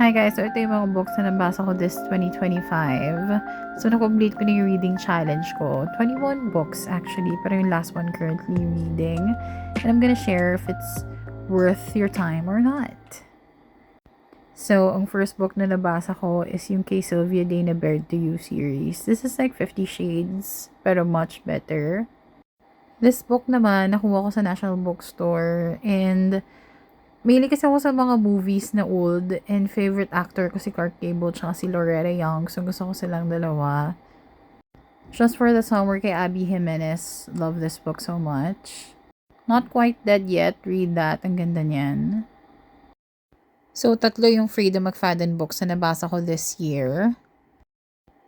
Hi guys! So ito yung mga books na nabasa ko this 2025. So na-complete ko na yung reading challenge ko. 21 books actually, pero yung last one currently reading. And I'm gonna share if it's worth your time or not. So, ang first book na nabasa ko is yung kay Sylvia Day na Bared to You series. This is like 50 Shades, pero much better. This book naman, nakuha ko sa National Bookstore and mahilig kasi ako sa mga movies na old and favorite actor ko si Clark Gable tsaka si Loretta Young. So, gusto ko silang dalawa. Just for the Summer kay Abby Jimenez. Love this book so much. Not Quite Dead Yet. Read that. Ang ganda niyan. So, tatlo yung Freedom McFadden books na nabasa ko this year.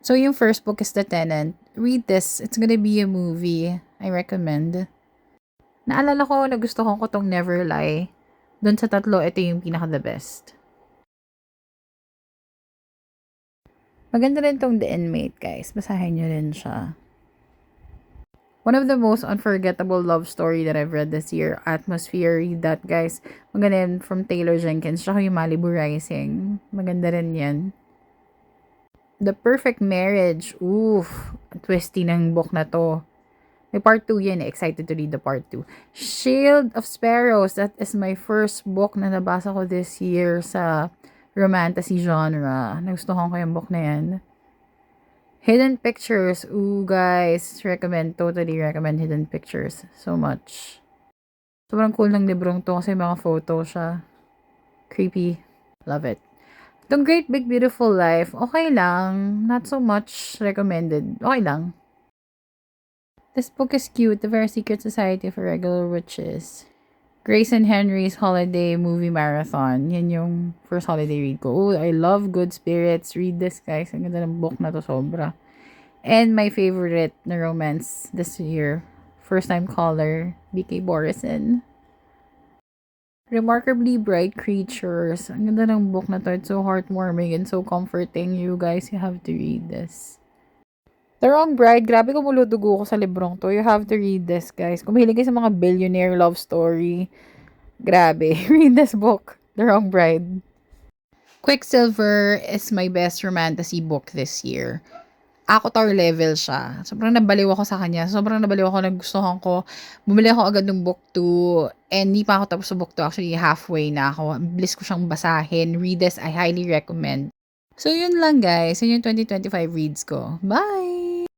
So, yung first book is The Tenant. Read this. It's gonna be a movie. I recommend. Naalala ko na gusto ko tong Never Lie. Doon sa tatlo, ito yung pinaka-the best. Maganda rin tong The Inmate, guys. Basahin nyo rin siya. One of the most unforgettable love story that I've read this year, Atmosphere. Read that, guys. Maganda rin from Taylor Jenkins. Tsaka yung Malibu Rising. Maganda rin yan. The Perfect Marriage. Oof. Twisty ng book na to. May part 2 yan. Excited to read the part 2. Shield of Sparrows. That is my first book na nabasa ko this year sa romantasy genre. Nagustuhan ko yung book na yan. Hidden Pictures. Ooh, guys. Totally recommend Hidden Pictures. So much. Sobrang cool ng librong to kasi mga photo siya. Creepy. Love it. The Great Big Beautiful Life. Okay lang. Not so much recommended. Okay lang. This book is cute. The Very Secret Society of Irregular Witches. Grace and Henry's Holiday Movie Marathon. Yan yung first holiday read ko. Oh, I love Good Spirits. Read this, guys. Ang ganda ng book na to, sobra. And my favorite na romance this year. First Time Caller, B.K. Borison. Remarkably Bright Creatures. Ang ganda ng book na to. It's so heartwarming and so comforting. You guys, you have to read this. The Wrong Bride. Grabe kumulo-dugo ko sa librong to. You have to read this, guys. Kung mahilig kayo sa mga billionaire love story, grabe. Read this book. The Wrong Bride. Quicksilver is my best romantasy book this year. Akotar level siya. Sobrang nabaliw ako sa kanya. Sobrang nabaliw ako. Nagustuhan ko. Bumili ako agad ng book 2. And hindi pa ako tapos sa book 2. Actually, halfway na ako. Bilis ko siyang basahin. Read this. I highly recommend. So, yun lang, guys. Yun yung 2025 reads ko. Bye!